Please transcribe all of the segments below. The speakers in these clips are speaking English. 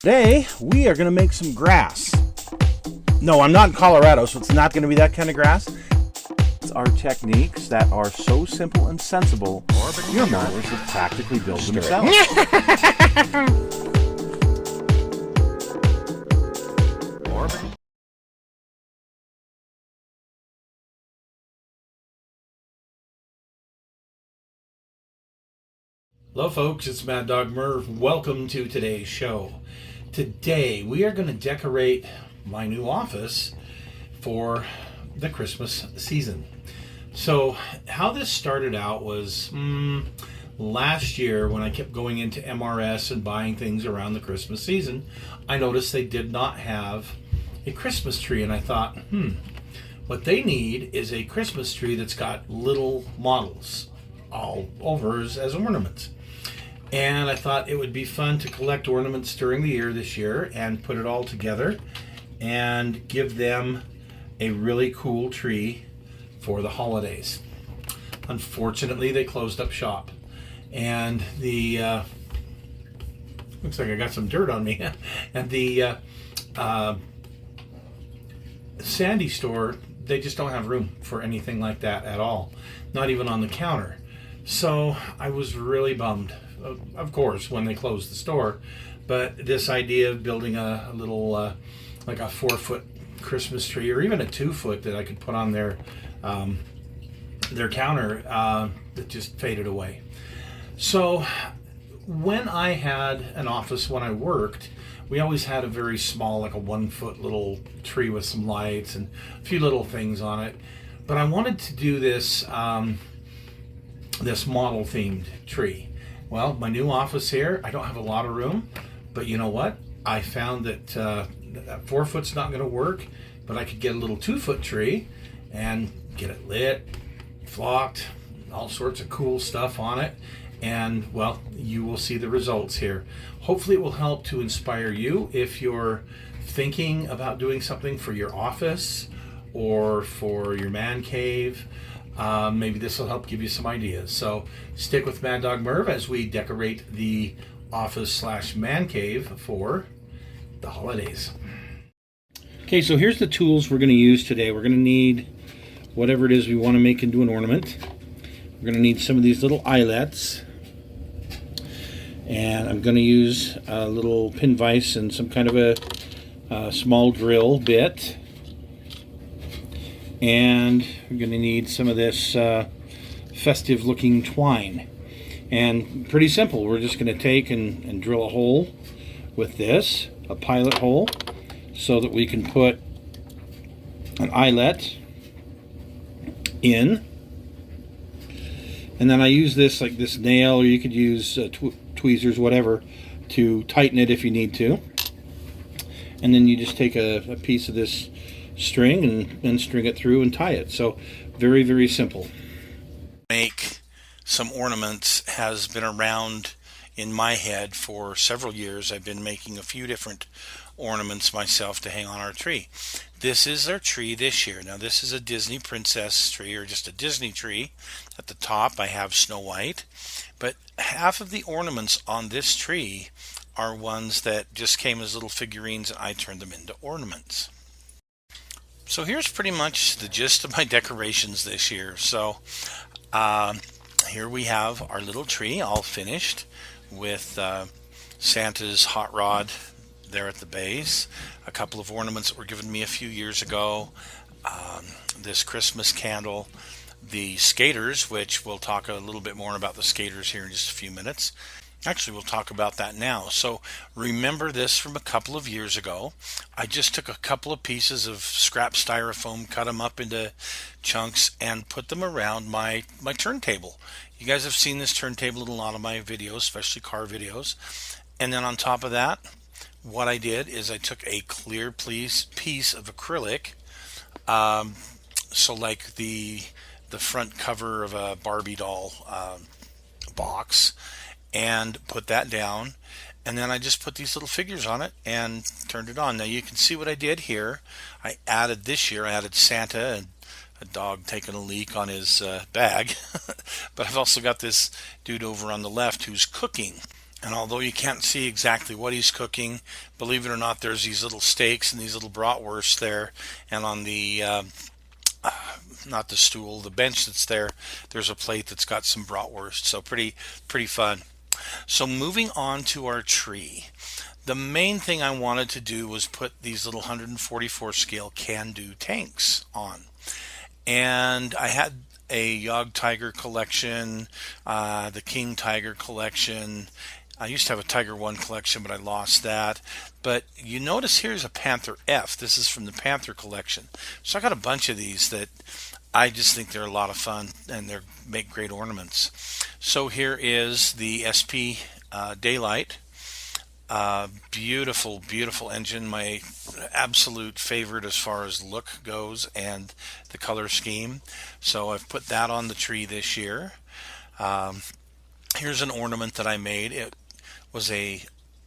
Today, we are going to make some grass. No, I'm not in Colorado, so it's not going to be that kind of grass. It's our techniques that are so simple and sensible, your mowers have practically built themselves. Hello folks, it's Mad Dog Merv. Welcome to today's show. Today we are going to decorate my new office for the Christmas season. So how this started out was last year when I kept going into MRS and buying things around the Christmas season. I noticed they did not have a Christmas tree, and I thought, what they need is a Christmas tree that's got little models all over as ornaments. And I thought it would be fun to collect ornaments during the year this year and put it all together and give them a really cool tree for the holidays. Unfortunately, they closed up shop. And the looks like I got some dirt on me. And the Sandy store, they just don't have room for anything like that at all. Not even on the counter. So I was really bummed, of course, when they closed the store. But this idea of building a little, like a 4-foot Christmas tree, or even a 2-foot that I could put on their counter, it just faded away. So when I had an office when I worked, we always had a very small, like a 1-foot little tree with some lights and a few little things on it. But I wanted to do this this model themed tree. Well, my new office here, I don't have a lot of room, but you know what? I found that that 4-foot's not going to work, but I could get a little 2-foot tree and get it lit, flocked, all sorts of cool stuff on it. And well, you will see the results here. Hopefully it will help to inspire you if you're thinking about doing something for your office or for your man cave. Maybe this will help give you some ideas. So stick with Mad Dog Merv as we decorate the office / man cave for the holidays. Okay, so here's the tools we're going to use today. We're going to need whatever it is we want to make into an ornament. We're going to need some of these little eyelets. And I'm going to use a little pin vise and some kind of a small drill bit. And we're going to need some of this festive looking twine. And pretty simple. We're just going to take and drill a hole with this, a pilot hole, so that we can put an eyelet in. And then I use this, like this nail, or you could use tweezers, whatever, to tighten it if you need to. And then you just take a piece of this string and string it through and tie it. So very, very simple. Make some ornaments has been around in my head for several years. I've been making a few different ornaments myself to hang on our tree. This is our tree this year. Now this is a Disney princess tree, or just a Disney tree. At the top I have Snow White, but half of the ornaments on this tree are ones that just came as little figurines and I turned them into ornaments. So here's pretty much the gist of my decorations this year. So here we have our little tree all finished with Santa's hot rod there at the base, a couple of ornaments that were given me a few years ago, this Christmas candle, the skaters, which we'll talk a little bit more about the skaters here in just a few minutes. Actually, we'll talk about that now. So remember this from a couple of years ago. I just took a couple of pieces of scrap styrofoam, cut them up into chunks, and put them around my turntable. You guys have seen this turntable in a lot of my videos, especially car videos. And then on top of that, what I did is I took a clear piece of acrylic, so like the front cover of a Barbie doll box, and put that down, and then I just put these little figures on it and turned it on. Now you can see what I did here. I added Santa and a dog taking a leak on his bag but I've also got this dude over on the left who's cooking. And although you can't see exactly what he's cooking, believe it or not, there's these little steaks and these little bratwursts there. And on the, not the stool, the bench that's there, there's a plate that's got some bratwurst. So pretty fun. So moving on to our tree. The main thing I wanted to do was put these little 144 scale can-do tanks on. And I had a Yog Tiger collection, the King Tiger collection. I used to have a Tiger 1 collection, but I lost that. But you notice here's a Panther F. This is from the Panther collection. So I got a bunch of these that I just think they're a lot of fun and they make great ornaments. So here is the SP Daylight. Beautiful, beautiful engine. My absolute favorite as far as look goes and the color scheme. So I've put that on the tree this year. Here's an ornament that I made. It was a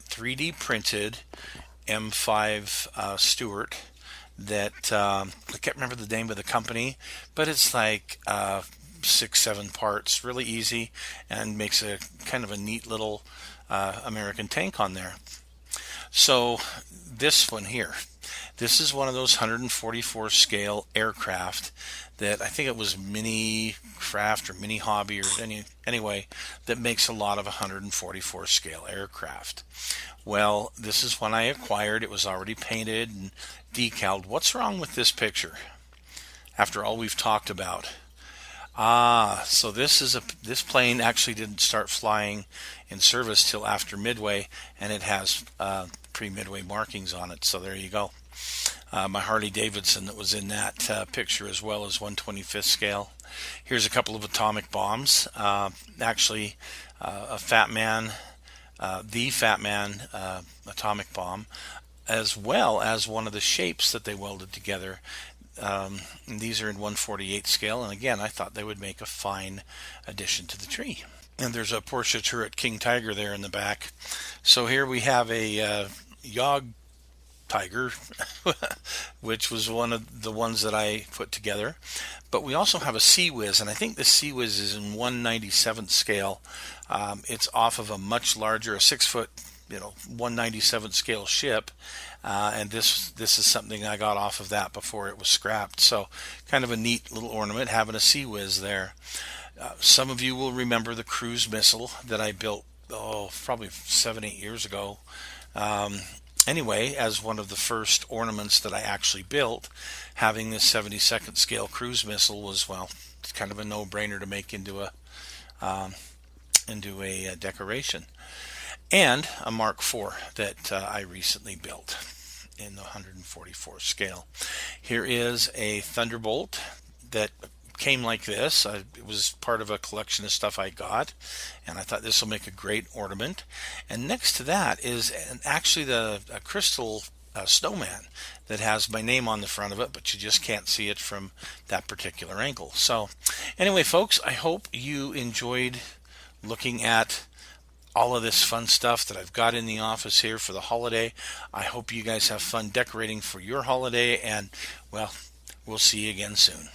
3D printed M5 Stewart that I can't remember the name of the company, but it's like 6-7 parts, really easy, and makes a kind of a neat little American tank on there. So this one here, this is one of those 144 scale aircraft that I think it was Mini Craft or Mini Hobby or anyway, that makes a lot of 144 scale aircraft. Well, this is one I acquired. It was already painted and decaled. What's wrong with this picture after all we've talked about? So this plane actually didn't start flying in service till after Midway, and it has pre-Midway markings on it. So there you go. My Harley Davidson that was in that picture as well as 125th scale. Here's a couple of atomic bombs. Actually, a Fat Man, the Fat Man atomic bomb, as well as one of the shapes that they welded together. These are in 148 scale, and again, I thought they would make a fine addition to the tree. And there's a Porsche Turret King Tiger there in the back. So here we have a Yog Tiger, which was one of the ones that I put together. But we also have a Sea Whiz, and I think the Sea Whiz is in 197th scale. It's off of a much larger, a 6-foot, 197th scale ship. And this is something I got off of that before it was scrapped. So kind of a neat little ornament having a Sea Whiz there. Some of you will remember the cruise missile that I built, probably 7-8 years ago. Anyway, as one of the first ornaments that I actually built, having this 72nd scale cruise missile was, it's kind of a no-brainer to make into a decoration. And a Mark IV that I recently built in the 144 scale. Here is a Thunderbolt that came like this. It was part of a collection of stuff I got, and I thought this will make a great ornament. And next to that is actually a crystal snowman that has my name on the front of it, but you just can't see it from that particular angle. So anyway, folks, I hope you enjoyed looking at all of this fun stuff that I've got in the office here for the holiday. I hope you guys have fun decorating for your holiday, and we'll see you again soon.